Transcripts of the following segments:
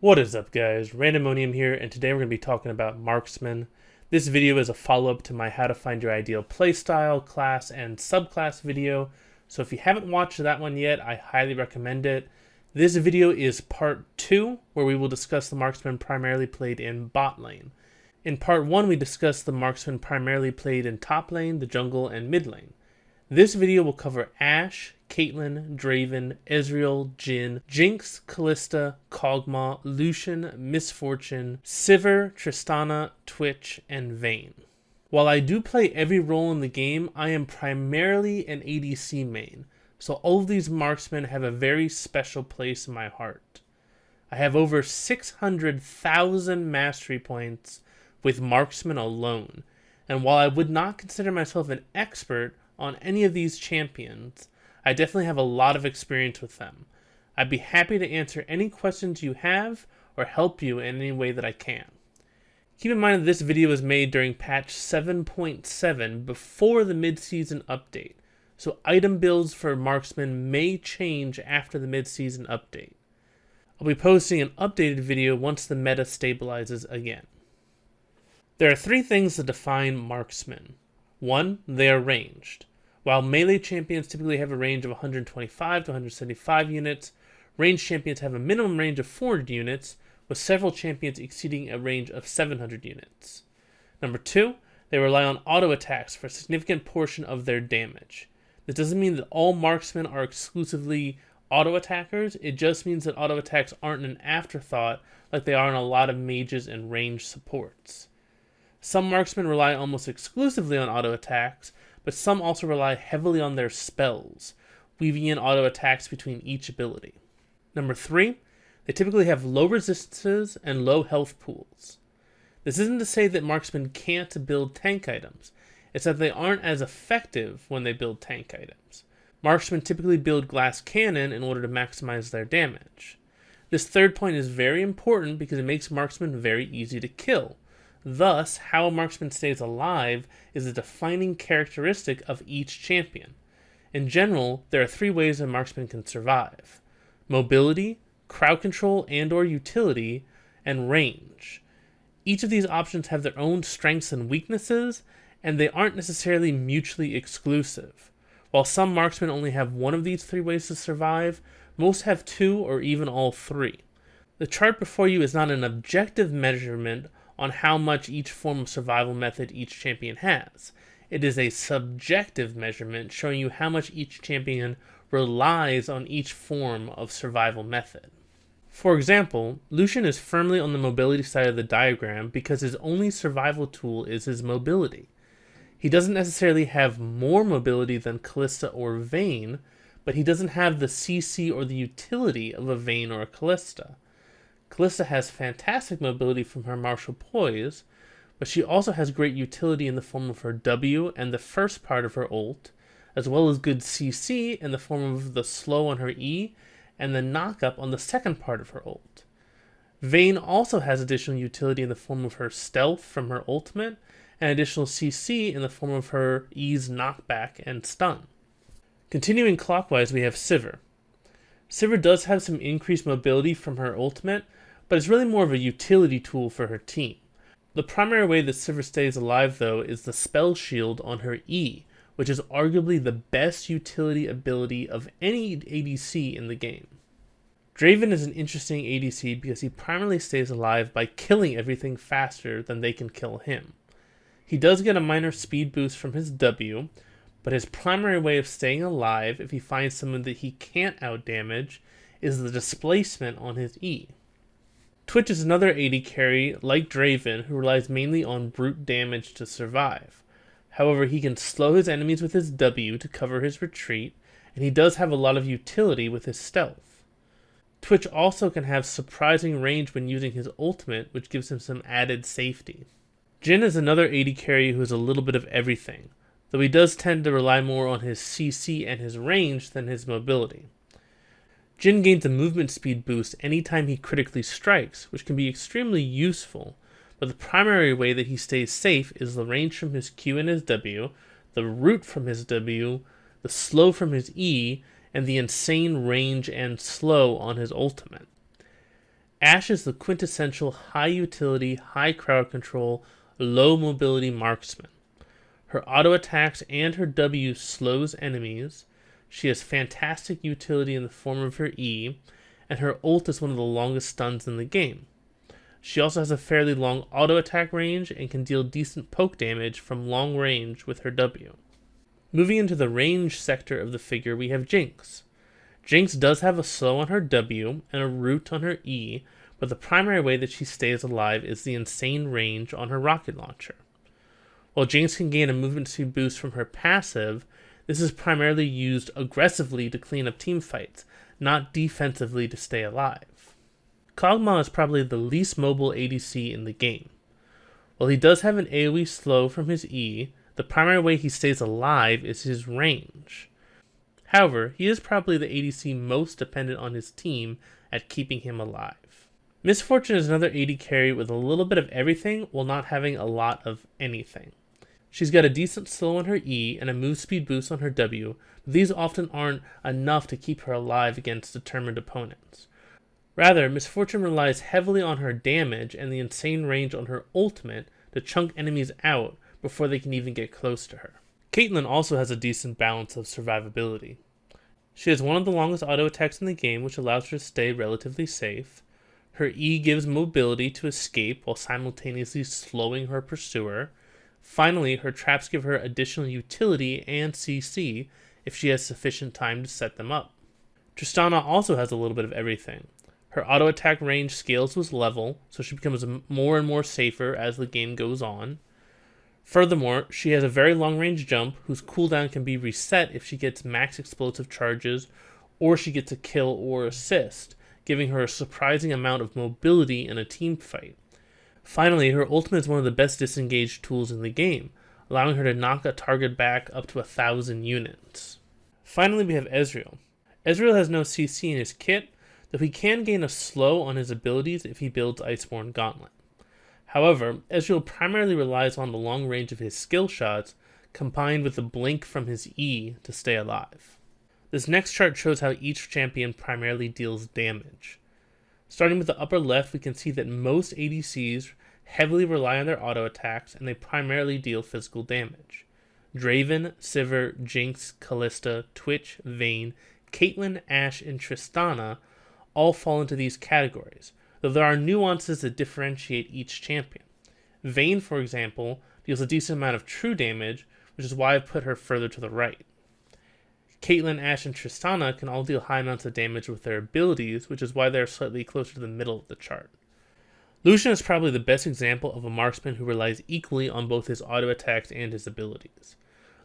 What is up, guys? Randomonium here, and today we're going to be talking about Marksman. This video is a follow-up to my How to Find Your Ideal Playstyle, Class, and Subclass video, so if you haven't watched that one yet, I highly recommend it. This video is part 2, where we will discuss the Marksman primarily played in bot lane. In part 1, we discussed the Marksman primarily played in top lane, the jungle, and mid lane. This video will cover Ashe, Caitlyn, Draven, Ezreal, Jhin, Jinx, Kalista, Kog'Maw, Lucian, Misfortune, Sivir, Tristana, Twitch, and Vayne. While I do play every role in the game, I am primarily an ADC main, so all of these marksmen have a very special place in my heart. I have over 600,000 mastery points with marksmen alone, and while I would not consider myself an expert on any of these champions, I definitely have a lot of experience with them. I'd be happy to answer any questions you have or help you in any way that I can. Keep in mind that this video was made during patch 7.7 before the mid-season update, so item builds for marksmen may change after the mid-season update. I'll be posting an updated video once the meta stabilizes again. There are 3 things that define marksmen. 1. They are ranged. While melee champions typically have a range of 125 to 175 units, ranged champions have a minimum range of 400 units, with several champions exceeding a range of 700 units. Number 2. They rely on auto attacks for a significant portion of their damage. This doesn't mean that all marksmen are exclusively auto attackers, it just means that auto attacks aren't an afterthought like they are in a lot of mages and ranged supports. Some marksmen rely almost exclusively on auto attacks, but some also rely heavily on their spells, weaving in auto attacks between each ability. Number 3, they typically have low resistances and low health pools. This isn't to say that marksmen can't build tank items, it's that they aren't as effective when they build tank items. Marksmen typically build glass cannon in order to maximize their damage. This third point is very important because it makes marksmen very easy to kill. Thus, how a marksman stays alive is a defining characteristic of each champion. In general, there are 3 ways a marksman can survive: mobility, crowd control and/or utility, and range. Each of these options have their own strengths and weaknesses, and they aren't necessarily mutually exclusive. While some marksmen only have one of these 3 ways to survive, most have 2 or even all 3. The chart before you is not an objective measurement on how much each form of survival method each champion has. It is a subjective measurement showing you how much each champion relies on each form of survival method. For example, Lucian is firmly on the mobility side of the diagram because his only survival tool is his mobility. He doesn't necessarily have more mobility than Kalista or Vayne, but he doesn't have the CC or the utility of a Vayne or a Kalista. Kalista has fantastic mobility from her martial poise, but she also has great utility in the form of her W and the first part of her ult, as well as good CC in the form of the slow on her E and the knock-up on the second part of her ult. Vayne also has additional utility in the form of her stealth from her ultimate, and additional CC in the form of her E's knockback and stun. Continuing clockwise, we have Sivir. Sivir does have some increased mobility from her ultimate, but it's really more of a utility tool for her team. The primary way that Sivir stays alive, though, is the spell shield on her E, which is arguably the best utility ability of any ADC in the game. Draven is an interesting ADC because he primarily stays alive by killing everything faster than they can kill him. He does get a minor speed boost from his W, but his primary way of staying alive, if he finds someone that he can't outdamage, is the displacement on his E. Twitch is another AD carry, like Draven, who relies mainly on brute damage to survive. However, he can slow his enemies with his W to cover his retreat, and he does have a lot of utility with his stealth. Twitch also can have surprising range when using his ultimate, which gives him some added safety. Jhin is another AD carry who is a little bit of everything, though he does tend to rely more on his CC and his range than his mobility. Jhin gains a movement speed boost anytime he critically strikes, which can be extremely useful, but the primary way that he stays safe is the range from his Q and his W, the root from his W, the slow from his E, and the insane range and slow on his ultimate. Ashe is the quintessential high utility, high crowd control, low mobility marksman. Her auto attacks and her W slows enemies. She has fantastic utility in the form of her E, and her ult is one of the longest stuns in the game. She also has a fairly long auto attack range and can deal decent poke damage from long range with her W. Moving into the range sector of the figure, we have Jinx. Jinx does have a slow on her W and a root on her E, but the primary way that she stays alive is the insane range on her rocket launcher. While Jinx can gain a movement speed boost from her passive, this is primarily used aggressively to clean up teamfights, not defensively to stay alive. Kog'Maw is probably the least mobile ADC in the game. While he does have an AoE slow from his E, the primary way he stays alive is his range. However, he is probably the ADC most dependent on his team at keeping him alive. Miss Fortune is another AD carry with a little bit of everything while not having a lot of anything. She's got a decent slow on her E and a move speed boost on her W, but these often aren't enough to keep her alive against determined opponents. Rather, Miss Fortune relies heavily on her damage and the insane range on her ultimate to chunk enemies out before they can even get close to her. Caitlyn also has a decent balance of survivability. She has one of the longest auto attacks in the game, which allows her to stay relatively safe. Her E gives mobility to escape while simultaneously slowing her pursuer. Finally, her traps give her additional utility and CC if she has sufficient time to set them up. Tristana also has a little bit of everything. Her auto attack range scales with level, so she becomes more and more safer as the game goes on. Furthermore, she has a very long range jump whose cooldown can be reset if she gets max explosive charges or she gets a kill or assist, giving her a surprising amount of mobility in a team fight. Finally, her ultimate is one of the best disengaged tools in the game, allowing her to knock a target back up to 1,000 units. Finally, we have Ezreal. Ezreal has no CC in his kit, though he can gain a slow on his abilities if he builds Iceborne Gauntlet. However, Ezreal primarily relies on the long range of his skill shots, combined with the blink from his E to stay alive. This next chart shows how each champion primarily deals damage. Starting with the upper left, we can see that most ADCs heavily rely on their auto attacks, and they primarily deal physical damage. Draven, Sivir, Jinx, Kalista, Twitch, Vayne, Caitlyn, Ashe, and Tristana all fall into these categories, though there are nuances that differentiate each champion. Vayne, for example, deals a decent amount of true damage, which is why I've put her further to the right. Caitlyn, Ashe, and Tristana can all deal high amounts of damage with their abilities, which is why they're slightly closer to the middle of the chart. Lucian is probably the best example of a marksman who relies equally on both his auto attacks and his abilities.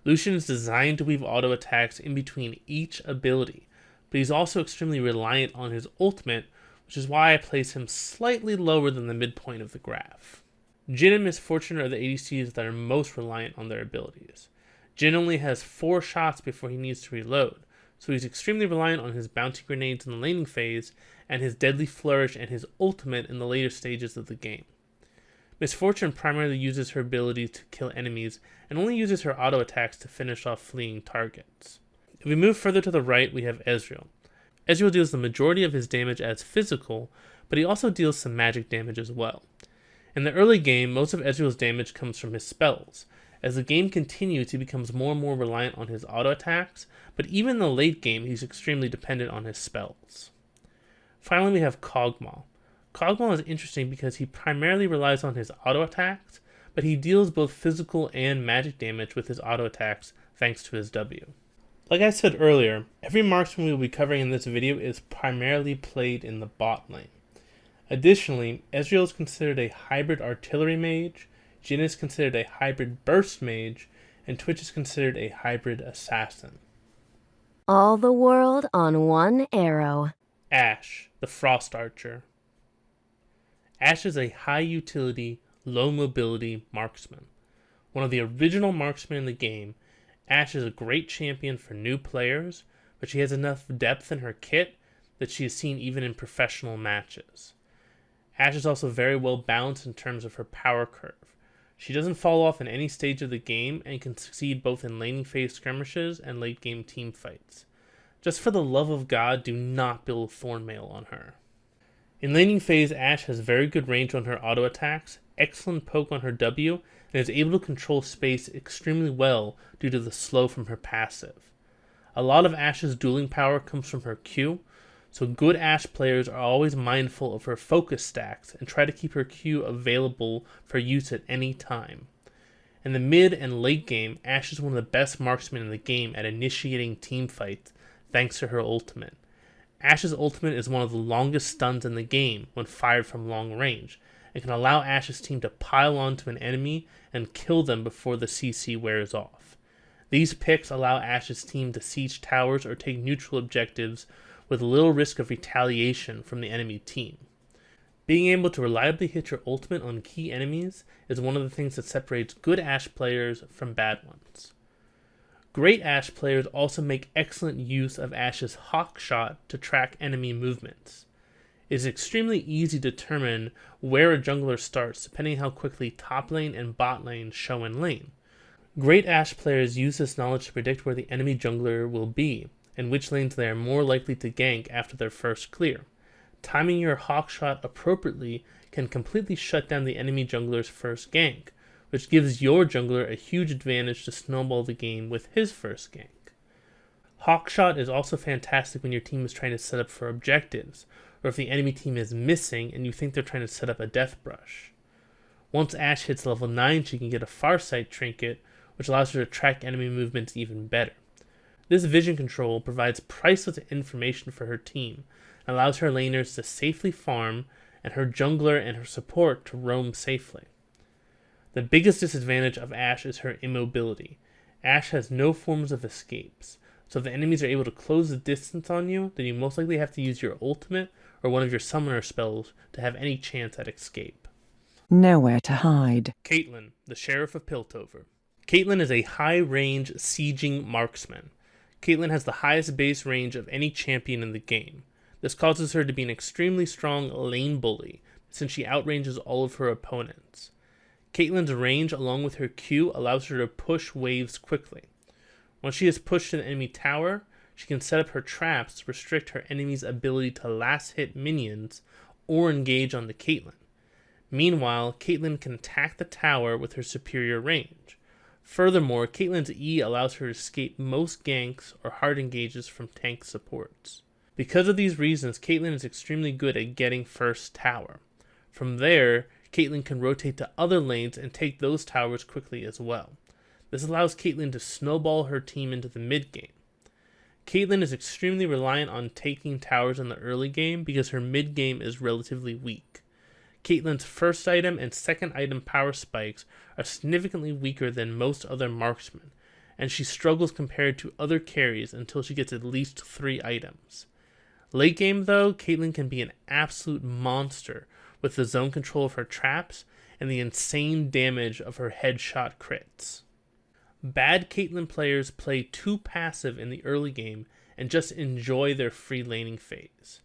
Lucian is designed to weave auto attacks in between each ability, but he's also extremely reliant on his ultimate, which is why I place him slightly lower than the midpoint of the graph. Jhin and Miss Fortune are the ADCs that are most reliant on their abilities. Jhin only has 4 shots before he needs to reload, so he's extremely reliant on his bounty grenades in the laning phase, and his deadly flourish and his ultimate in the later stages of the game. Miss Fortune primarily uses her ability to kill enemies, and only uses her auto attacks to finish off fleeing targets. If we move further to the right, we have Ezreal. Ezreal deals the majority of his damage as physical, but he also deals some magic damage as well. In the early game, most of Ezreal's damage comes from his spells. As the game continues, he becomes more and more reliant on his auto attacks, but even in the late game, he's extremely dependent on his spells. Finally, we have Kog'Maw. Kog'Maw is interesting because he primarily relies on his auto attacks, but he deals both physical and magic damage with his auto attacks thanks to his W. Like I said earlier, every marksman we will be covering in this video is primarily played in the bot lane. Additionally, Ezreal is considered a hybrid Artillery Mage, Jhin is considered a hybrid Burst Mage, and Twitch is considered a hybrid Assassin. All the world on one arrow. Ashe, the Frost Archer. Ashe is a high utility, low mobility marksman. One of the original marksmen in the game, Ashe is a great champion for new players, but she has enough depth in her kit that she is seen even in professional matches. Ashe is also very well balanced in terms of her power curve. She doesn't fall off in any stage of the game and can succeed both in laning phase skirmishes and late game team fights. Just for the love of God, do not build Thornmail on her. In laning phase, Ashe has very good range on her auto attacks, excellent poke on her W, and is able to control space extremely well due to the slow from her passive. A lot of Ashe's dueling power comes from her Q, so good Ashe players are always mindful of her focus stacks and try to keep her Q available for use at any time. In the mid and late game, Ashe is one of the best marksmen in the game at initiating team fights thanks to her ultimate. Ashe's ultimate is one of the longest stuns in the game when fired from long range, and can allow Ashe's team to pile onto an enemy and kill them before the CC wears off. These picks allow Ashe's team to siege towers or take neutral objectives with little risk of retaliation from the enemy team. Being able to reliably hit your ultimate on key enemies is one of the things that separates good Ashe players from bad ones. Great Ashe players also make excellent use of Ashe's Hawk Shot to track enemy movements. It is extremely easy to determine where a jungler starts depending on how quickly top lane and bot lane show in lane. Great Ashe players use this knowledge to predict where the enemy jungler will be, and which lanes they are more likely to gank after their first clear. Timing your Hawk Shot appropriately can completely shut down the enemy jungler's first gank, which gives your jungler a huge advantage to snowball the game with his first gank. Hawk Shot is also fantastic when your team is trying to set up for objectives, or if the enemy team is missing and you think they're trying to set up a death brush. Once Ashe hits level 9, she can get a Farsight trinket, which allows her to track enemy movements even better. This vision control provides priceless information for her team, and allows her laners to safely farm, and her jungler and her support to roam safely. The biggest disadvantage of Ashe is her immobility. Ashe has no forms of escapes, so if the enemies are able to close the distance on you, then you most likely have to use your ultimate or one of your summoner spells to have any chance at escape. Nowhere to hide. Caitlyn, the Sheriff of Piltover. Caitlyn is a high-range sieging marksman. Caitlyn has the highest base range of any champion in the game. This causes her to be an extremely strong lane bully, since she outranges all of her opponents. Caitlyn's range along with her Q allows her to push waves quickly. Once she is pushed to the enemy tower, she can set up her traps to restrict her enemy's ability to last hit minions or engage on the Caitlyn. Meanwhile, Caitlyn can attack the tower with her superior range. Furthermore, Caitlyn's E allows her to escape most ganks or hard engages from tank supports. Because of these reasons, Caitlyn is extremely good at getting first tower. From there, Caitlyn can rotate to other lanes and take those towers quickly as well. This allows Caitlyn to snowball her team into the mid game. Caitlyn is extremely reliant on taking towers in the early game because her mid game is relatively weak. Caitlyn's first item and second item power spikes are significantly weaker than most other marksmen, and she struggles compared to other carries until she gets at least 3 items. Late game though, Caitlyn can be an absolute monster with the zone control of her traps and the insane damage of her headshot crits. Bad Caitlyn players play too passive in the early game and just enjoy their free laning phase.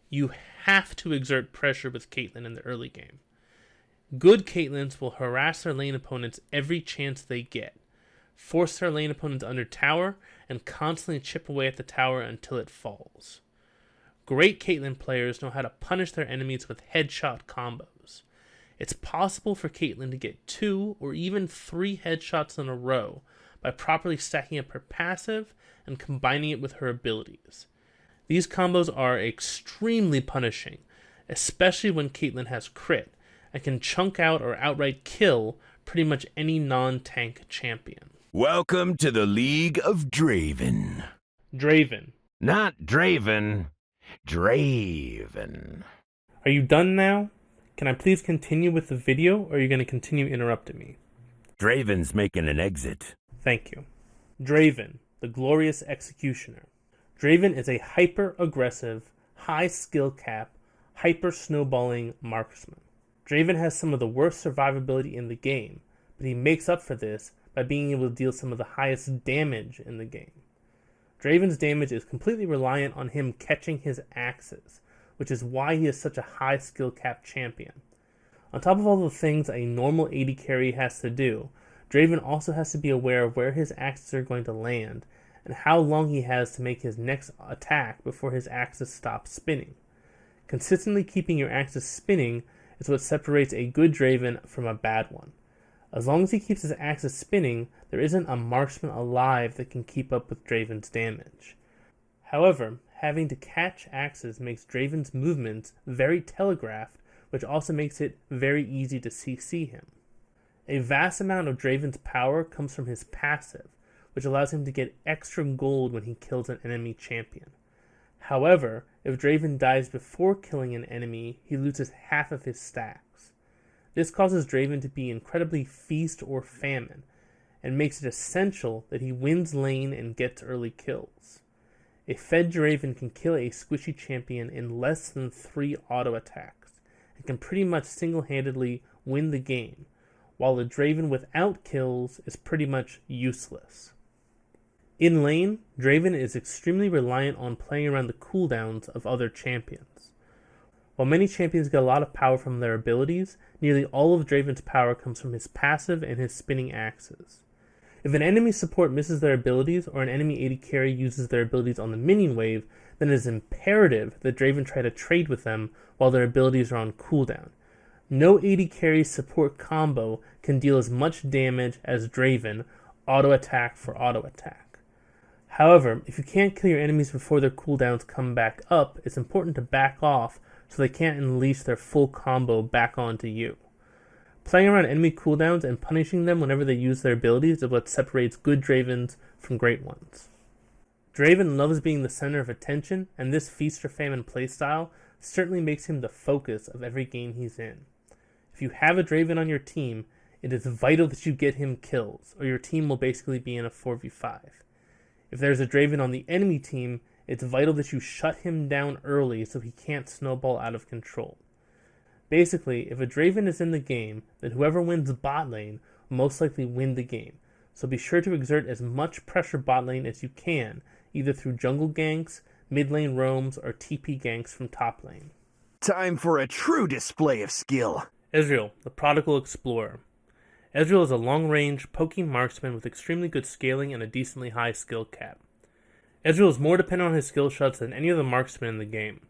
You have to exert pressure with Caitlyn in the early game. Good Caitlyns will harass their lane opponents every chance they get, force their lane opponents under tower, and constantly chip away at the tower until it falls. Great Caitlyn players know how to punish their enemies with headshot combos. It's possible for Caitlyn to get 2 or even 3 headshots in a row by properly stacking up her passive and combining it with her abilities. These combos are extremely punishing, especially when Caitlyn has crit, and can chunk out or outright kill pretty much any non-tank champion. Welcome to the League of Draven. Draven. Not Draven. Draven. Are you done now? Can I please continue with the video, or are you going to continue interrupting me? Draven's making an exit. Thank you. Draven, the Glorious Executioner. Draven is a hyper-aggressive, high skill cap, hyper-snowballing marksman. Draven has some of the worst survivability in the game, but he makes up for this by being able to deal some of the highest damage in the game. Draven's damage is completely reliant on him catching his axes, which is why he is such a high skill cap champion. On top of all the things a normal AD carry has to do, Draven also has to be aware of where his axes are going to land, and how long he has to make his next attack before his axis stops spinning. Consistently keeping your axis spinning is what separates a good Draven from a bad one. As long as he keeps his axis spinning, there isn't a marksman alive that can keep up with Draven's damage. However, having to catch axes makes Draven's movements very telegraphed, which also makes it very easy to CC him. A vast amount of Draven's power comes from his passive, which allows him to get extra gold when he kills an enemy champion. However, if Draven dies before killing an enemy, he loses half of his stacks. This causes Draven to be incredibly feast or famine, and makes it essential that he wins lane and gets early kills. A fed Draven can kill a squishy champion in less than 3 auto attacks, and can pretty much single-handedly win the game, while a Draven without kills is pretty much useless. In lane, Draven is extremely reliant on playing around the cooldowns of other champions. While many champions get a lot of power from their abilities, nearly all of Draven's power comes from his passive and his spinning axes. If an enemy support misses their abilities, or an enemy AD carry uses their abilities on the minion wave, then it is imperative that Draven try to trade with them while their abilities are on cooldown. No AD carry support combo can deal as much damage as Draven, auto attack for auto attack. However, if you can't kill your enemies before their cooldowns come back up, it's important to back off so they can't unleash their full combo back onto you. Playing around enemy cooldowns and punishing them whenever they use their abilities is what separates good Dravens from great ones. Draven loves being the center of attention, and this feast or famine playstyle certainly makes him the focus of every game he's in. If you have a Draven on your team, it is vital that you get him kills, or your team will basically be in a 4v5. If there's a Draven on the enemy team, it's vital that you shut him down early so he can't snowball out of control. Basically, if a Draven is in the game, then whoever wins bot lane will most likely win the game, so be sure to exert as much pressure bot lane as you can, either through jungle ganks, mid lane roams, or TP ganks from top lane. Time for a true display of skill. Ezreal, the Prodigal Explorer. Ezreal is a long-range, poking marksman with extremely good scaling and a decently high skill cap. Ezreal is more dependent on his skill shots than any of the marksmen in the game.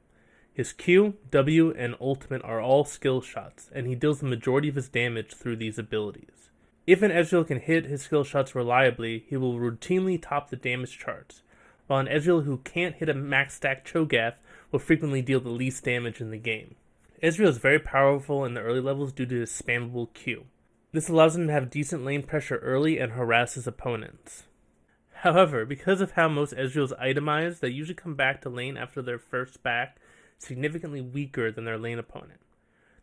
His Q, W, and ultimate are all skill shots, and he deals the majority of his damage through these abilities. If an Ezreal can hit his skill shots reliably, he will routinely top the damage charts, while an Ezreal who can't hit a max stack Cho'Gath will frequently deal the least damage in the game. Ezreal is very powerful in the early levels due to his spammable Q. This allows him to have decent lane pressure early and harass his opponents. However, because of how most Ezreals itemize, they usually come back to lane after their first back significantly weaker than their lane opponent.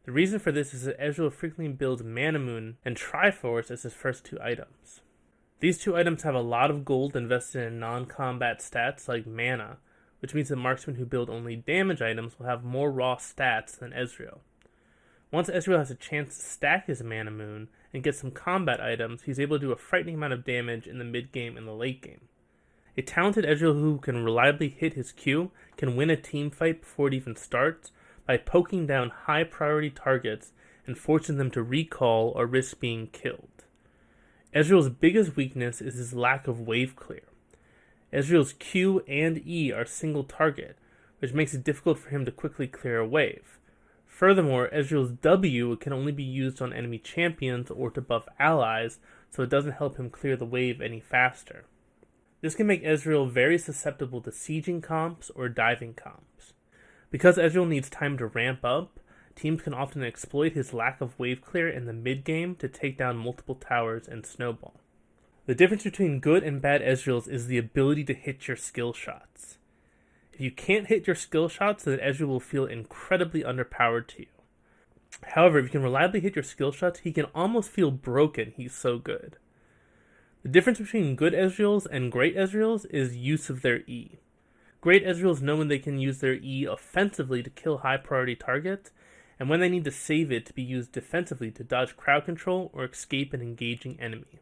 The reason for this is that Ezreal frequently builds Mana Moon and Triforce as his first 2 items. These 2 items have a lot of gold invested in non-combat stats like mana, which means that marksmen who build only damage items will have more raw stats than Ezreal. Once Ezreal has a chance to stack his Mana Moon and get some combat items, he's able to do a frightening amount of damage in the mid-game and the late game. A talented Ezreal who can reliably hit his Q can win a team fight before it even starts by poking down high-priority targets and forcing them to recall or risk being killed. Ezreal's biggest weakness is his lack of wave clear. Ezreal's Q and E are single target, which makes it difficult for him to quickly clear a wave. Furthermore, Ezreal's W can only be used on enemy champions or to buff allies, so it doesn't help him clear the wave any faster. This can make Ezreal very susceptible to sieging comps or diving comps. Because Ezreal needs time to ramp up, teams can often exploit his lack of wave clear in the mid-game to take down multiple towers and snowball. The difference between good and bad Ezreals is the ability to hit your skill shots. If you can't hit your skill shots, then Ezreal will feel incredibly underpowered to you. However, if you can reliably hit your skill shots, he can almost feel broken, he's so good. The difference between good Ezreals and great Ezreals is use of their E. Great Ezreals know when they can use their E offensively to kill high priority targets, and when they need to save it to be used defensively to dodge crowd control or escape an engaging enemy.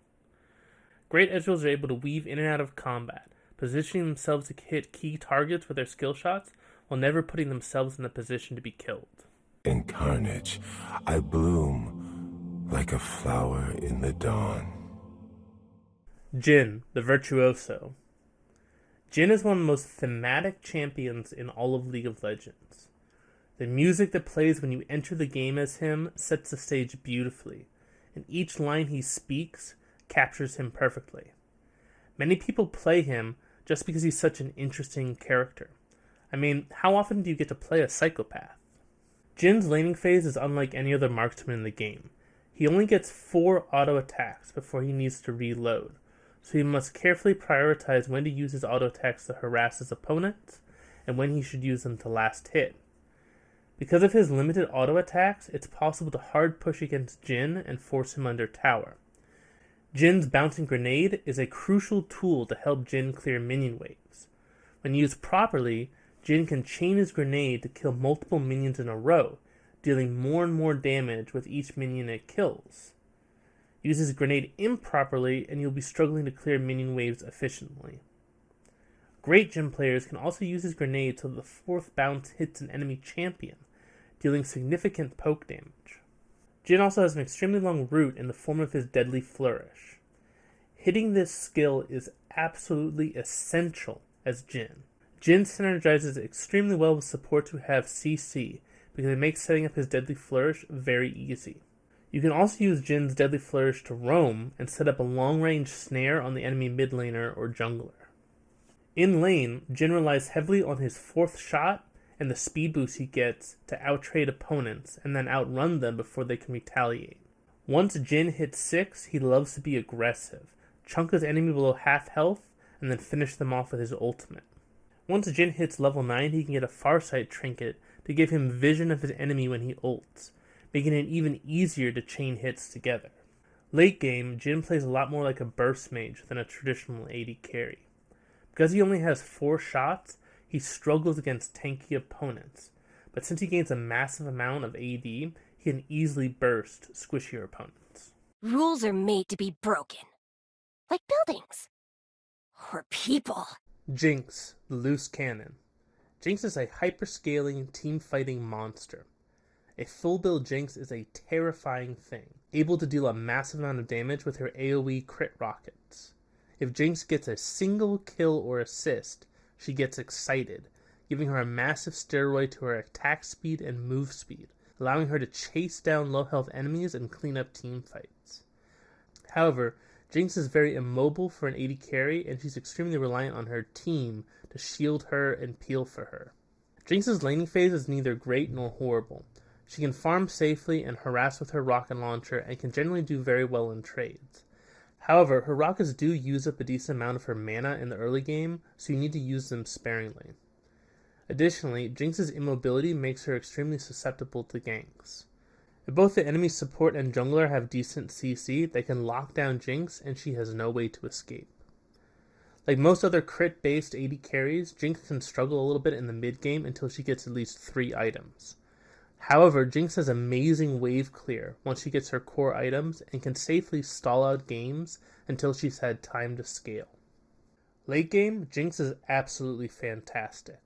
Great Ezreals are able to weave in and out of combat, positioning themselves to hit key targets with their skill shots while never putting themselves in a position to be killed. In carnage, I bloom like a flower in the dawn. Jhin, the Virtuoso. Jhin is one of the most thematic champions in all of League of Legends. The music that plays when you enter the game as him sets the stage beautifully, and each line he speaks captures him perfectly. Many people play him just because he's such an interesting character. I mean, how often do you get to play a psychopath? Jhin's laning phase is unlike any other marksman in the game. He only gets 4 auto attacks before he needs to reload, so he must carefully prioritize when to use his auto attacks to harass his opponents, and when he should use them to last hit. Because of his limited auto attacks, it's possible to hard push against Jhin and force him under tower. Jhin's bouncing grenade is a crucial tool to help Jhin clear minion waves. When used properly, Jhin can chain his grenade to kill multiple minions in a row, dealing more and more damage with each minion it kills. Use his grenade improperly and you'll be struggling to clear minion waves efficiently. Great Jhin players can also use his grenade so the 4th bounce hits an enemy champion, dealing significant poke damage. Jhin also has an extremely long root in the form of his deadly flourish. Hitting this skill is absolutely essential as Jhin. Jhin synergizes extremely well with supports who have CC because it makes setting up his deadly flourish very easy. You can also use Jhin's deadly flourish to roam and set up a long-range snare on the enemy mid laner or jungler. In lane, Jhin relies heavily on his 4th shot and the speed boost he gets to outtrade opponents and then outrun them before they can retaliate. Once Jhin hits 6, he loves to be aggressive, chunk his enemy below half health, and then finish them off with his ultimate. Once Jhin hits level 9, he can get a Farsight trinket to give him vision of his enemy when he ults, making it even easier to chain hits together. Late game, Jhin plays a lot more like a burst mage than a traditional AD carry. Because he only has 4 shots, he struggles against tanky opponents, but since he gains a massive amount of AD, he can easily burst squishier opponents. Rules are made to be broken. Like buildings. Or people. Jinx, the loose cannon. Jinx is a hyper-scaling, team-fighting monster. A full build Jinx is a terrifying thing, able to deal a massive amount of damage with her AoE crit rockets. If Jinx gets a single kill or assist, she gets excited, giving her a massive steroid to her attack speed and move speed, allowing her to chase down low health enemies and clean up team fights. However, Jinx is very immobile for an AD carry, and she's extremely reliant on her team to shield her and peel for her. Jinx's laning phase is neither great nor horrible. She can farm safely and harass with her rocket launcher and can generally do very well in trades. However, her rockets do use up a decent amount of her mana in the early game, so you need to use them sparingly. Additionally, Jinx's immobility makes her extremely susceptible to ganks. If both the enemy support and jungler have decent CC, they can lock down Jinx and she has no way to escape. Like most other crit-based AD carries, Jinx can struggle a little bit in the mid-game until she gets at least 3 items. However, Jinx has amazing wave clear once she gets her core items and can safely stall out games until she's had time to scale. Late game, Jinx is absolutely fantastic.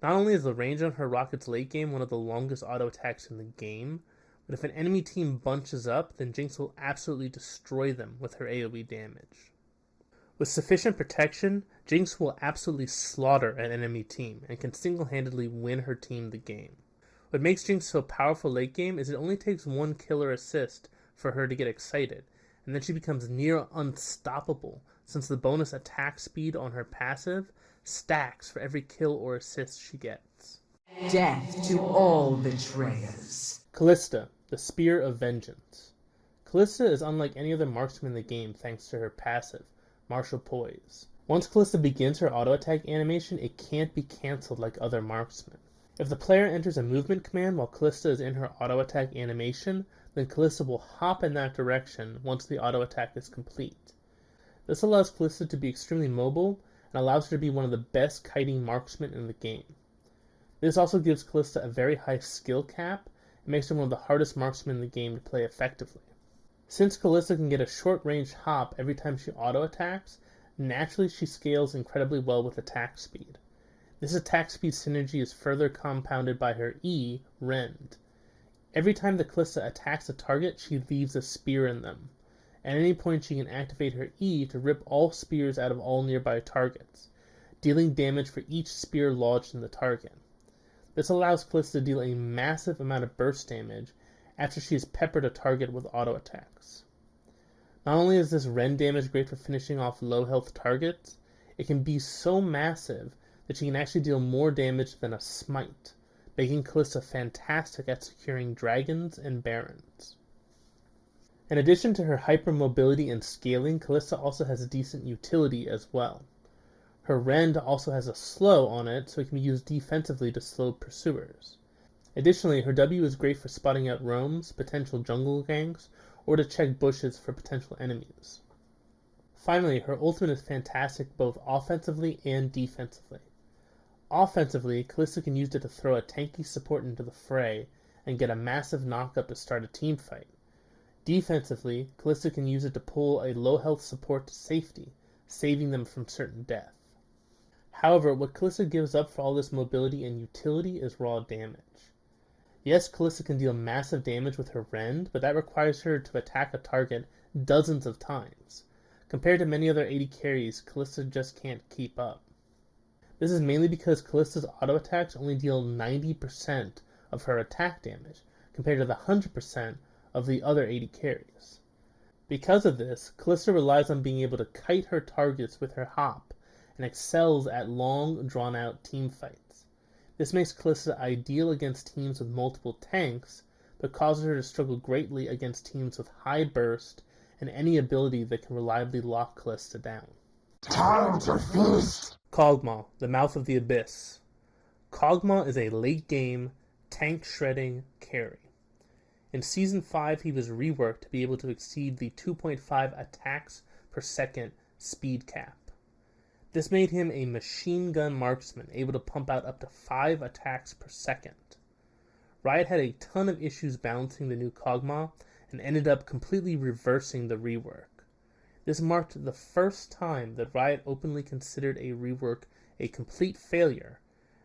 Not only is the range on her rockets late game one of the longest auto attacks in the game, but if an enemy team bunches up, then Jinx will absolutely destroy them with her AoE damage. With sufficient protection, Jinx will absolutely slaughter an enemy team and can single-handedly win her team the game. What makes Jinx so powerful late game is it only takes 1 kill or assist for her to get excited, and then she becomes near unstoppable since the bonus attack speed on her passive stacks for every kill or assist she gets. Death to all betrayers. Kalista, the Spear of Vengeance. Kalista is unlike any other marksman in the game thanks to her passive, Martial Poise. Once Kalista begins her auto attack animation, it can't be cancelled like other marksmen. If the player enters a movement command while Kalista is in her auto attack animation, then Kalista will hop in that direction once the auto attack is complete. This allows Kalista to be extremely mobile and allows her to be one of the best kiting marksmen in the game. This also gives Kalista a very high skill cap and makes her one of the hardest marksmen in the game to play effectively. Since Kalista can get a short range hop every time she auto attacks, naturally she scales incredibly well with attack speed. This attack speed synergy is further compounded by her E, Rend. Every time the Kalista attacks a target, she leaves a spear in them. At any point she can activate her E to rip all spears out of all nearby targets, dealing damage for each spear lodged in the target. This allows Kalista to deal a massive amount of burst damage after she has peppered a target with auto attacks. Not only is this rend damage great for finishing off low health targets, it can be so massive that she can actually deal more damage than a smite, making Kalista fantastic at securing dragons and barons. In addition to her hypermobility and scaling, Kalista also has a decent utility as well. Her rend also has a slow on it, so it can be used defensively to slow pursuers. Additionally, her W is great for spotting out roams, potential jungle ganks, or to check bushes for potential enemies. Finally, her ultimate is fantastic both offensively and defensively. Offensively, Kalista can use it to throw a tanky support into the fray and get a massive knockup to start a team fight. Defensively, Kalista can use it to pull a low health support to safety, saving them from certain death. However, what Kalista gives up for all this mobility and utility is raw damage. Yes, Kalista can deal massive damage with her rend, but that requires her to attack a target dozens of times. Compared to many other AD carries, Kalista just can't keep up. This is mainly because Kalista's auto attacks only deal 90% of her attack damage, compared to the 100% of the other AD carries. Because of this, Kalista relies on being able to kite her targets with her hop, and excels at long, drawn-out team fights. This makes Kalista ideal against teams with multiple tanks, but causes her to struggle greatly against teams with high burst and any ability that can reliably lock Kalista down. Time to feast! Kog'Maw, the Mouth of the Abyss. Kog'Maw is a late-game, tank-shredding carry. In Season 5, he was reworked to be able to exceed the 2.5 attacks per second speed cap. This made him a machine gun marksman, able to pump out up to 5 attacks per second. Riot had a ton of issues balancing the new Kog'Maw, and ended up completely reversing the rework. This marked the first time that Riot openly considered a rework a complete failure,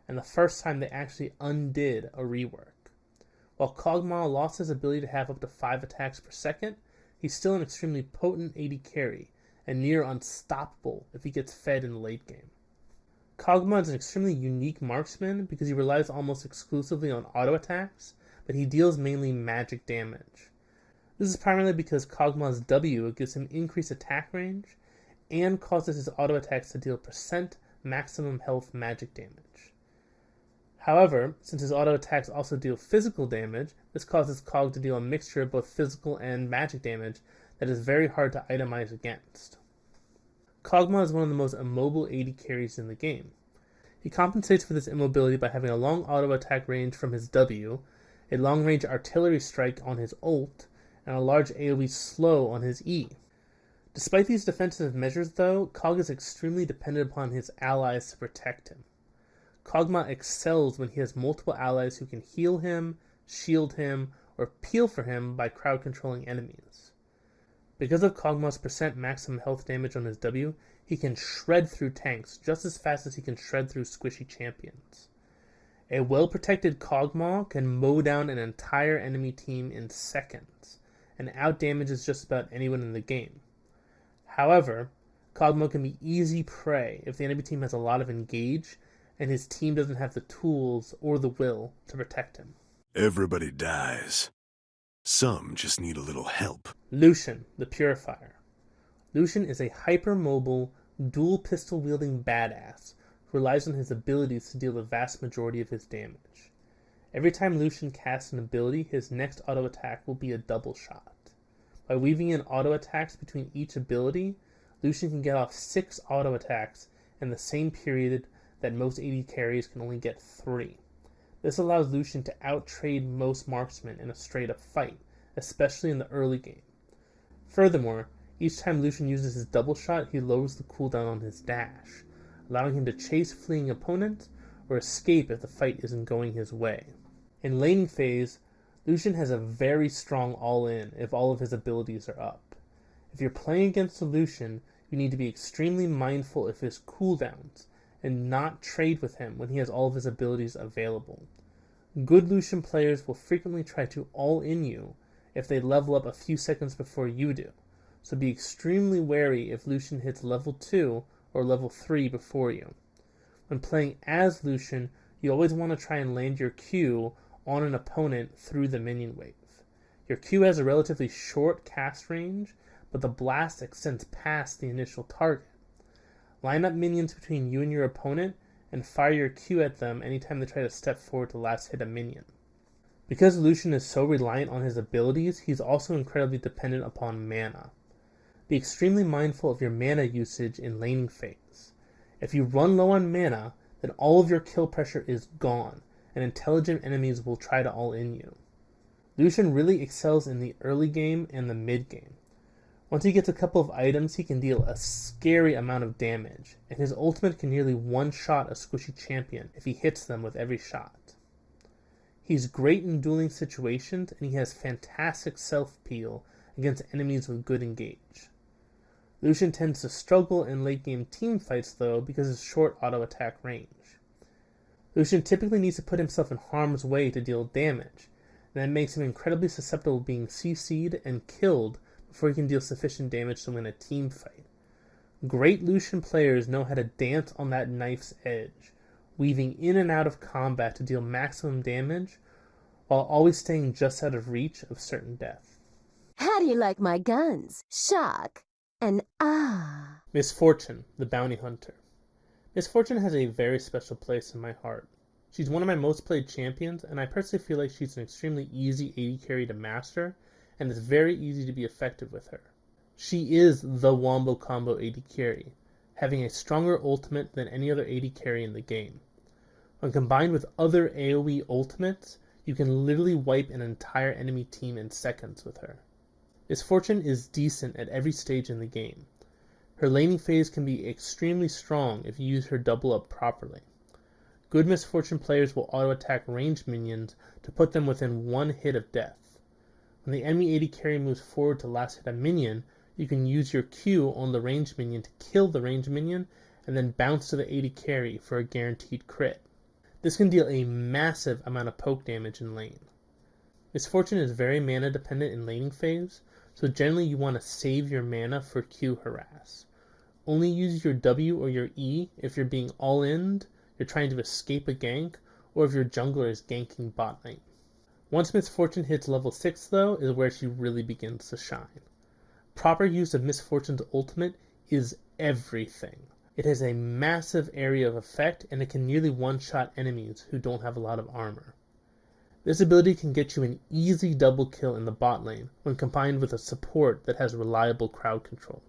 and the first time they actually undid a rework. While Kog'Maw lost his ability to have up to 5 attacks per second, he's still an extremely potent AD carry, and near unstoppable if he gets fed in the late game. Kog'Maw is an extremely unique marksman because he relies almost exclusively on auto attacks, but he deals mainly magic damage. This is primarily because Kog'Maw's W gives him increased attack range and causes his auto attacks to deal % maximum health magic damage. However, since his auto attacks also deal physical damage, this causes Kog to deal a mixture of both physical and magic damage that is very hard to itemize against. Kog'Maw is one of the most immobile AD carries in the game. He compensates for this immobility by having a long auto attack range from his W, a long range artillery strike on his ult, and a large AoE slow on his E. Despite these defensive measures though, Kog is extremely dependent upon his allies to protect him. Kog'Maw excels when he has multiple allies who can heal him, shield him, or peel for him by crowd controlling enemies. Because of Kog'Maw's % maximum health damage on his W, he can shred through tanks just as fast as he can shred through squishy champions. A well-protected Kog'Maw can mow down an entire enemy team in seconds, and outdamages just about anyone in the game. However, Kog'Maw can be easy prey if the enemy team has a lot of engage, and his team doesn't have the tools or the will to protect him. Everybody dies. Some just need a little help. Lucian, the Purifier. Lucian is a hyper-mobile, dual pistol-wielding badass who relies on his abilities to deal the vast majority of his damage. Every time Lucian casts an ability, his next auto attack will be a double shot. By weaving in auto attacks between each ability, Lucian can get off 6 auto attacks in the same period that most AD carries can only get 3. This allows Lucian to outtrade most marksmen in a straight-up fight, especially in the early game. Furthermore, each time Lucian uses his double shot, he lowers the cooldown on his dash, allowing him to chase fleeing opponents or escape if the fight isn't going his way. In laning phase, Lucian has a very strong all-in if all of his abilities are up. If you're playing against a Lucian, you need to be extremely mindful of his cooldowns, and not trade with him when he has all of his abilities available. Good Lucian players will frequently try to all-in you if they level up a few seconds before you do, so be extremely wary if Lucian hits level 2 or level 3 before you. When playing as Lucian, you always want to try and land your Q on an opponent through the minion wave. Your Q has a relatively short cast range, but the blast extends past the initial target. Line up minions between you and your opponent and fire your Q at them anytime they try to step forward to last hit a minion. Because Lucian is so reliant on his abilities, he's also incredibly dependent upon mana. Be extremely mindful of your mana usage in laning phase. If you run low on mana, then all of your kill pressure is gone, and intelligent enemies will try to all-in you. Lucian really excels in the early game and the mid game. Once he gets a couple of items, he can deal a scary amount of damage, and his ultimate can nearly one-shot a squishy champion if he hits them with every shot. He's great in dueling situations, and he has fantastic self-peel against enemies with good engage. Lucian tends to struggle in late-game teamfights, though, because of his short auto-attack range. Lucian typically needs to put himself in harm's way to deal damage, and that makes him incredibly susceptible to being CC'd and killed before he can deal sufficient damage to win a team fight. Great Lucian players know how to dance on that knife's edge, weaving in and out of combat to deal maximum damage, while always staying just out of reach of certain death. How do you like my guns? Shock and ah. Misfortune, the bounty hunter. Misfortune has a very special place in my heart. She's one of my most played champions, and I personally feel like she's an extremely easy AD carry to master, and it's very easy to be effective with her. She is the wombo combo AD carry, having a stronger ultimate than any other AD carry in the game. When combined with other AoE ultimates, you can literally wipe an entire enemy team in seconds with her. Misfortune is decent at every stage in the game. Her laning phase can be extremely strong if you use her double up properly. Good Misfortune players will auto-attack ranged minions to put them within one hit of death. When the enemy AD carry moves forward to last hit a minion, you can use your Q on the ranged minion to kill the ranged minion and then bounce to the AD carry for a guaranteed crit. This can deal a massive amount of poke damage in lane. Misfortune is very mana dependent in laning phase, so generally you want to save your mana for Q harass. Only use your W or your E if you're being all-in, you're trying to escape a gank, or if your jungler is ganking bot lane. Once Misfortune hits level 6 though, is where she really begins to shine. Proper use of Misfortune's ultimate is everything. It has a massive area of effect, and it can nearly one-shot enemies who don't have a lot of armor. This ability can get you an easy double kill in the bot lane when combined with a support that has reliable crowd control.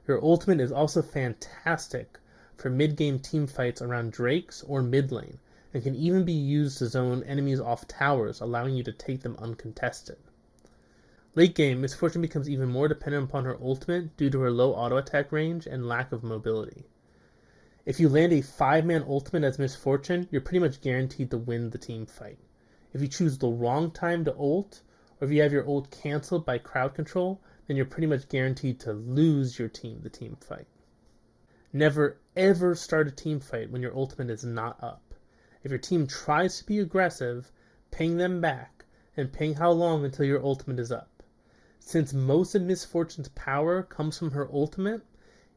Your ultimate is also fantastic for mid-game teamfights around Drakes or mid lane, and can even be used to zone enemies off towers, allowing you to take them uncontested. Late game, Misfortune becomes even more dependent upon her ultimate due to her low auto-attack range and lack of mobility. If you land a 5-man ultimate as Misfortune, you're pretty much guaranteed to win the team fight. If you choose the wrong time to ult, or if you have your ult cancelled by crowd control, then you're pretty much guaranteed to lose the team fight. Never ever start a team fight when your ultimate is not up. If your team tries to be aggressive, ping them back, and ping how long until your ultimate is up. Since most of Misfortune's power comes from her ultimate,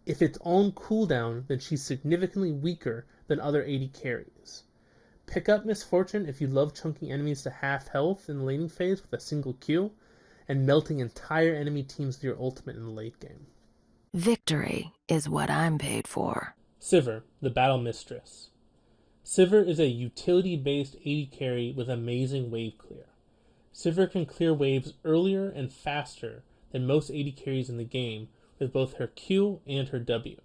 if it's on cooldown, then she's significantly weaker than other AD carries. Pick up Misfortune if you love chunking enemies to half health in the laning phase with a single Q, and melting entire enemy teams with your ultimate in the late game. Victory is what I'm paid for. Sivir, the Battle Mistress. Sivir is a utility-based AD carry with amazing wave clear. Sivir can clear waves earlier and faster than most AD carries in the game with both her Q and her W.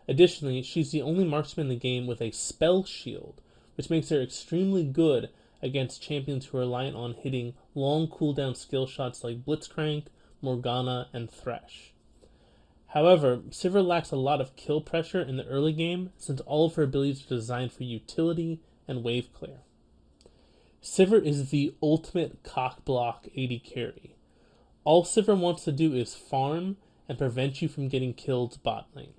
Additionally, she's the only marksman in the game with a spell shield, which makes her extremely good against champions who are reliant on hitting long cooldown skill shots like Blitzcrank, Morgana, and Thresh. However, Sivir lacks a lot of kill pressure in the early game since all of her abilities are designed for utility and wave clear. Sivir is the ultimate cock-block AD carry. All Sivir wants to do is farm and prevent you from getting killed bot lane.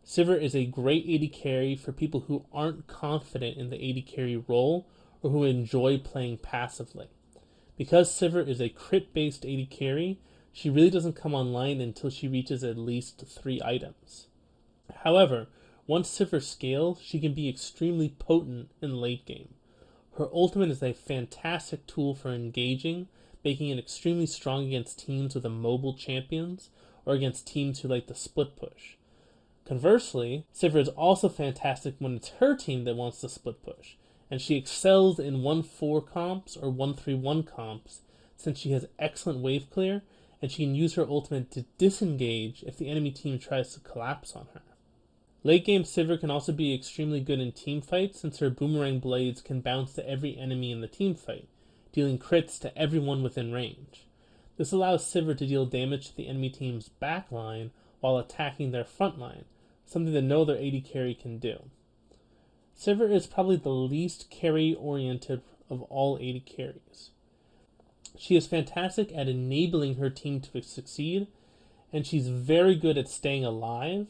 Sivir is a great AD carry for people who aren't confident in the AD carry role or who enjoy playing passively. Because Sivir is a crit-based AD carry, she really doesn't come online until she reaches at least 3 items. However, Once Sivir scales, she can be extremely potent in late game. Her ultimate is a fantastic tool for engaging, making it extremely strong against teams with immobile champions, or against teams who like the split push. Conversely, Sivir is also fantastic when it's her team that wants to split push, and she excels in 1-4 comps or 1-3-1 comps since she has excellent wave clear, and she can use her ultimate to disengage if the enemy team tries to collapse on her. Late game Sivir can also be extremely good in teamfights since her boomerang blades can bounce to every enemy in the teamfight, dealing crits to everyone within range. This allows Sivir to deal damage to the enemy team's backline while attacking their frontline, something that no other AD carry can do. Sivir is probably the least carry-oriented of all AD carries. She is fantastic at enabling her team to succeed, and she's very good at staying alive,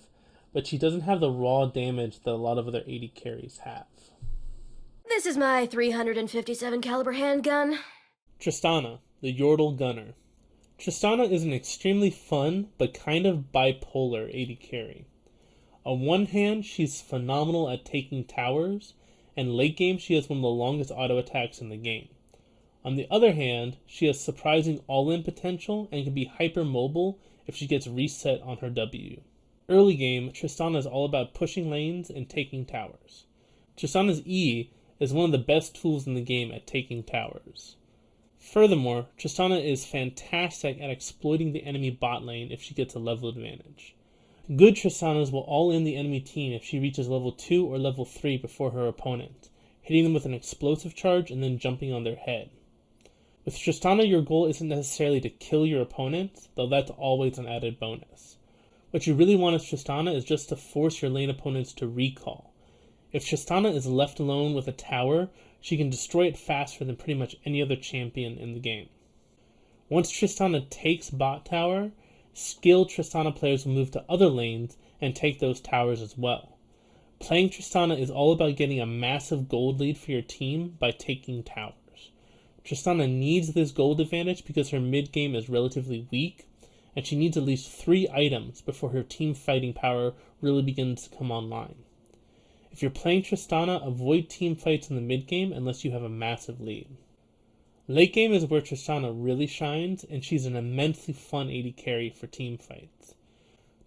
but she doesn't have the raw damage that a lot of other AD carries have. This is my 357 caliber handgun. Tristana, the Yordle Gunner. Tristana is an extremely fun, but kind of bipolar AD carry. On one hand, she's phenomenal at taking towers, and late game she has one of the longest auto attacks in the game. On the other hand, she has surprising all-in potential and can be hyper-mobile if she gets reset on her W. Early game, Tristana is all about pushing lanes and taking towers. Tristana's E is one of the best tools in the game at taking towers. Furthermore, Tristana is fantastic at exploiting the enemy bot lane if she gets a level advantage. Good Tristanas will all-in the enemy team if she reaches level 2 or level 3 before her opponent, hitting them with an explosive charge and then jumping on their head. With Tristana, your goal isn't necessarily to kill your opponent, though that's always an added bonus. What you really want as Tristana is just to force your lane opponents to recall. If Tristana is left alone with a tower, she can destroy it faster than pretty much any other champion in the game. Once Tristana takes bot tower, skilled Tristana players will move to other lanes and take those towers as well. Playing Tristana is all about getting a massive gold lead for your team by taking towers. Tristana needs this gold advantage because her mid-game is relatively weak, and she needs at least 3 items before her team fighting power really begins to come online. If you're playing Tristana, avoid team fights in the mid-game unless you have a massive lead. Late game is where Tristana really shines, and she's an immensely fun AD carry for team fights.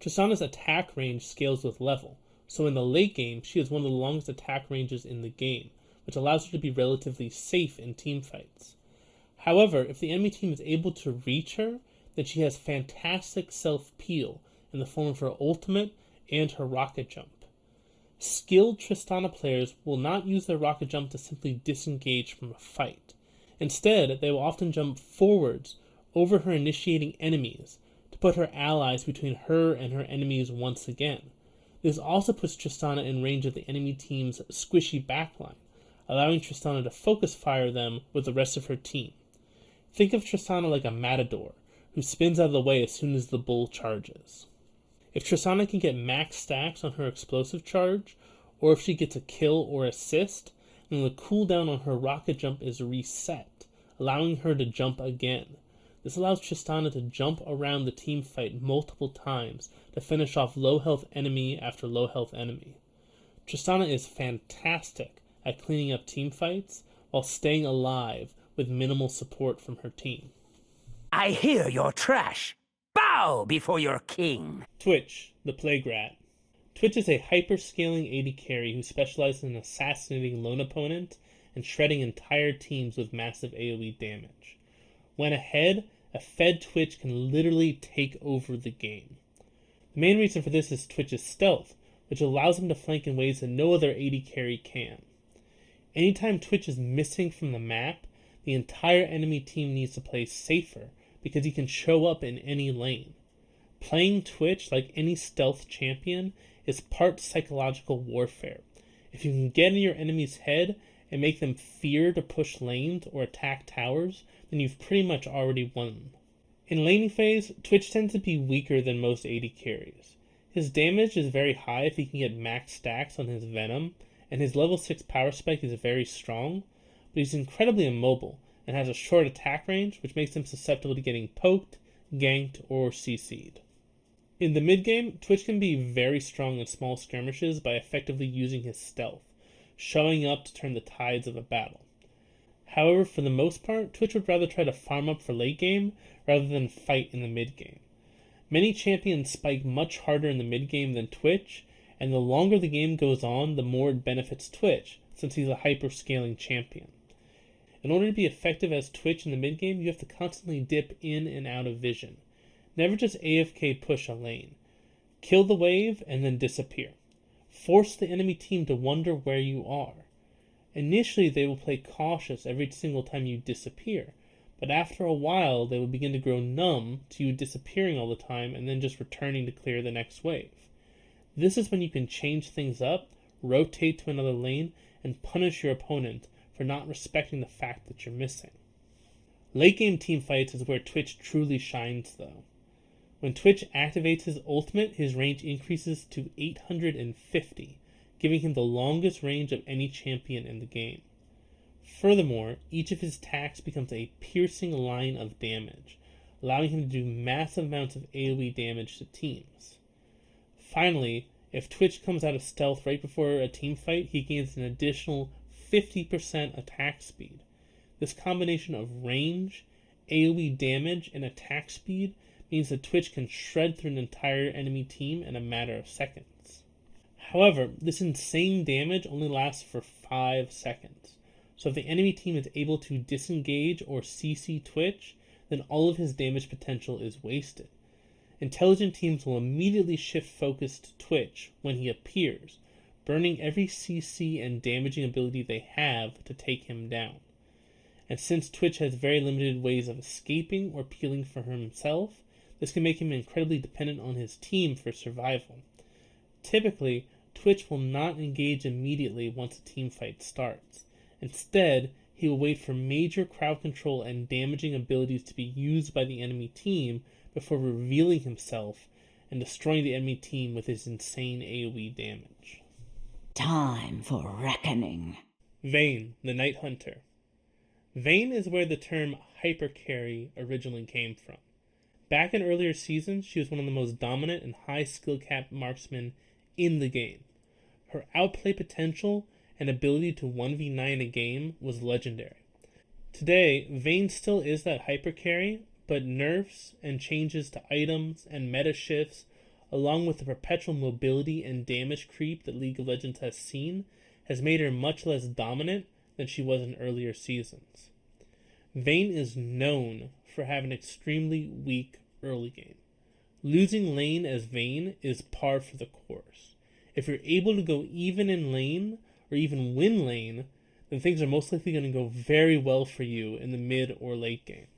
Tristana's attack range scales with level, so in the late game she has one of the longest attack ranges in the game, which allows her to be relatively safe in team fights. However, if the enemy team is able to reach her, then she has fantastic self-peel in the form of her ultimate and her rocket jump. Skilled Tristana players will not use their rocket jump to simply disengage from a fight. Instead, they will often jump forwards over her initiating enemies to put her allies between her and her enemies once again. This also puts Tristana in range of the enemy team's squishy backline, allowing Tristana to focus fire them with the rest of her team. Think of Tristana like a matador, who spins out of the way as soon as the bull charges. If Tristana can get max stacks on her explosive charge, or if she gets a kill or assist, then the cooldown on her rocket jump is reset, allowing her to jump again. This allows Tristana to jump around the team fight multiple times to finish off low health enemy after low health enemy. Tristana is fantastic at cleaning up team fights while staying alive with minimal support from her team. I hear your trash. Bow before your king. Twitch, the Plague Rat. Twitch is a hyper-scaling AD carry who specializes in assassinating lone opponents and shredding entire teams with massive AoE damage. When ahead, a fed Twitch can literally take over the game. The main reason for this is Twitch's stealth, which allows him to flank in ways that no other AD carry can. Anytime Twitch is missing from the map, the entire enemy team needs to play safer because he can show up in any lane. Playing Twitch, like any stealth champion, is part psychological warfare. If you can get in your enemy's head and make them fear to push lanes or attack towers, then you've pretty much already won. In laning phase, Twitch tends to be weaker than most AD carries. His damage is very high if he can get max stacks on his Venom, and his level 6 power spike is very strong, but he's incredibly immobile and has a short attack range, which makes him susceptible to getting poked, ganked, or CC'd. In the mid game, Twitch can be very strong in small skirmishes by effectively using his stealth, showing up to turn the tides of a battle. However, for the most part, Twitch would rather try to farm up for late game rather than fight in the mid game. Many champions spike much harder in the mid game than Twitch, and the longer the game goes on, the more it benefits Twitch, since he's a hyper-scaling champion. In order to be effective as Twitch in the mid game, you have to constantly dip in and out of vision. Never just AFK push a lane. Kill the wave and then disappear. Force the enemy team to wonder where you are. Initially, they will play cautious every single time you disappear, but after a while, they will begin to grow numb to you disappearing all the time and then just returning to clear the next wave. This is when you can change things up, rotate to another lane, and punish your opponent for not respecting the fact that you're missing. Late game teamfights is where Twitch truly shines though. When Twitch activates his ultimate, his range increases to 850, giving him the longest range of any champion in the game. Furthermore, each of his attacks becomes a piercing line of damage, allowing him to do massive amounts of AoE damage to teams. Finally, if Twitch comes out of stealth right before a team fight, he gains an additional 50% attack speed. This combination of range, AoE damage, and attack speed means that Twitch can shred through an entire enemy team in a matter of seconds. However, this insane damage only lasts for 5 seconds, so if the enemy team is able to disengage or CC Twitch, then all of his damage potential is wasted. Intelligent teams will immediately shift focus to Twitch when he appears, burning every CC and damaging ability they have to take him down. And since Twitch has very limited ways of escaping or peeling for himself, this can make him incredibly dependent on his team for survival. Typically, Twitch will not engage immediately once a team fight starts. Instead, he will wait for major crowd control and damaging abilities to be used by the enemy team before revealing himself and destroying the enemy team with his insane AoE damage. Time for reckoning. Vayne, the Night Hunter. Vayne is where the term hypercarry originally came from. Back in earlier seasons, she was one of the most dominant and high skill cap marksmen in the game. Her outplay potential and ability to 1v9 a game was legendary. Today, Vayne still is that hypercarry, but nerfs and changes to items and meta shifts, along with the perpetual mobility and damage creep that League of Legends has seen, has made her much less dominant than she was in earlier seasons. Vayne is known for having an extremely weak early game. Losing lane as Vayne is par for the course. If you're able to go even in lane, or even win lane, then things are most likely going to go very well for you in the mid or late game.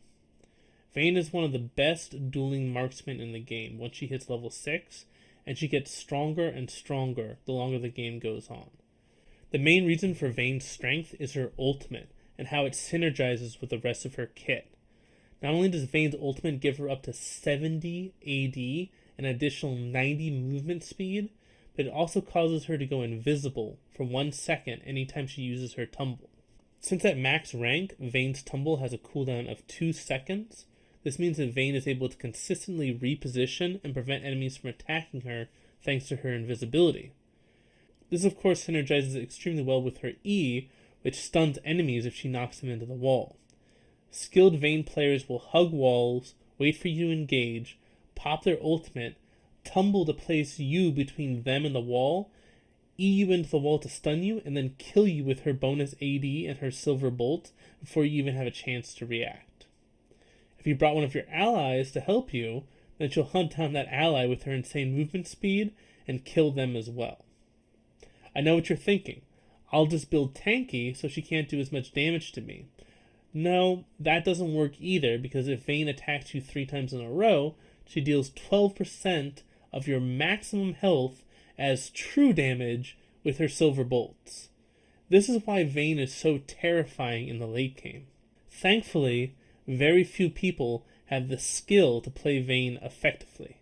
Vayne is one of the best dueling marksmen in the game once she hits level 6, and she gets stronger and stronger the longer the game goes on. The main reason for Vayne's strength is her ultimate, and how it synergizes with the rest of her kit. Not only does Vayne's ultimate give her up to 70 AD and an additional 90 movement speed, but it also causes her to go invisible for 1 second anytime she uses her tumble. Since at max rank, Vayne's tumble has a cooldown of 2 seconds, this means that Vayne is able to consistently reposition and prevent enemies from attacking her thanks to her invisibility. This of course synergizes extremely well with her E, which stuns enemies if she knocks them into the wall. Skilled Vayne players will hug walls, wait for you to engage, pop their ultimate, tumble to place you between them and the wall, E you into the wall to stun you, and then kill you with her bonus AD and her silver bolt before you even have a chance to react. If you brought one of your allies to help you, then she'll hunt down that ally with her insane movement speed and kill them as well. I know what you're thinking. I'll just build tanky so she can't do as much damage to me. No, that doesn't work either, because if Vayne attacks you 3 times in a row, she deals 12% of your maximum health as true damage with her silver bolts. This is why Vayne is so terrifying in the late game. Thankfully, very few people have the skill to play Vayne effectively.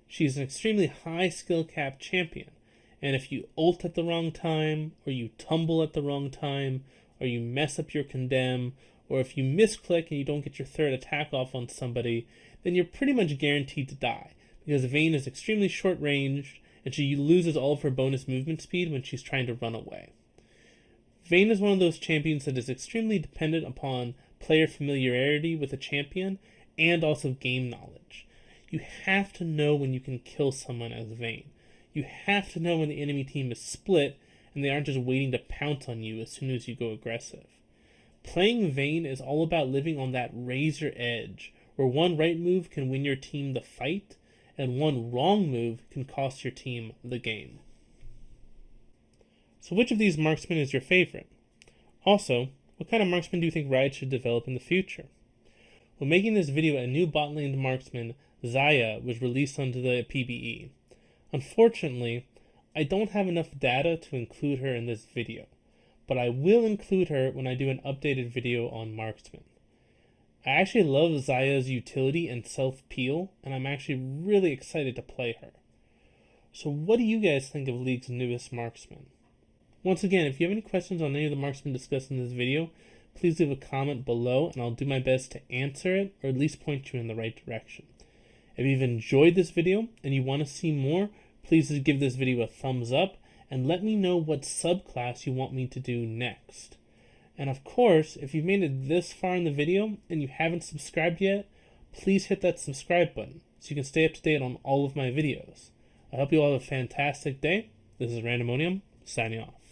She's an extremely high skill cap champion, and if you ult at the wrong time, or you tumble at the wrong time, or you mess up your condemn, or if you misclick and you don't get your third attack off on somebody, then you're pretty much guaranteed to die, because Vayne is extremely short ranged and she loses all of her bonus movement speed when she's trying to run away. Vayne is one of those champions that is extremely dependent upon player familiarity with a champion and also game knowledge. You have to know when you can kill someone as Vayne. You have to know when the enemy team is split and they aren't just waiting to pounce on you as soon as you go aggressive. Playing Vayne is all about living on that razor edge, where one right move can win your team the fight, and one wrong move can cost your team the game. So which of these marksmen is your favorite? Also, what kind of marksman do you think Riot should develop in the future? When making this video, a new bot lane marksman, Xayah, was released onto the PBE. Unfortunately, I don't have enough data to include her in this video, but I will include her when I do an updated video on marksman. I actually love Xayah's utility and self-peel, and I'm actually really excited to play her. So what do you guys think of League's newest marksman? Once again, if you have any questions on any of the marksmen discussed in this video, please leave a comment below and I'll do my best to answer it, or at least point you in the right direction. If you've enjoyed this video and you want to see more, please give this video a thumbs up and let me know what subclass you want me to do next. And of course, if you've made it this far in the video and you haven't subscribed yet, please hit that subscribe button so you can stay up to date on all of my videos. I hope you all have a fantastic day. This is Randomonium, signing off.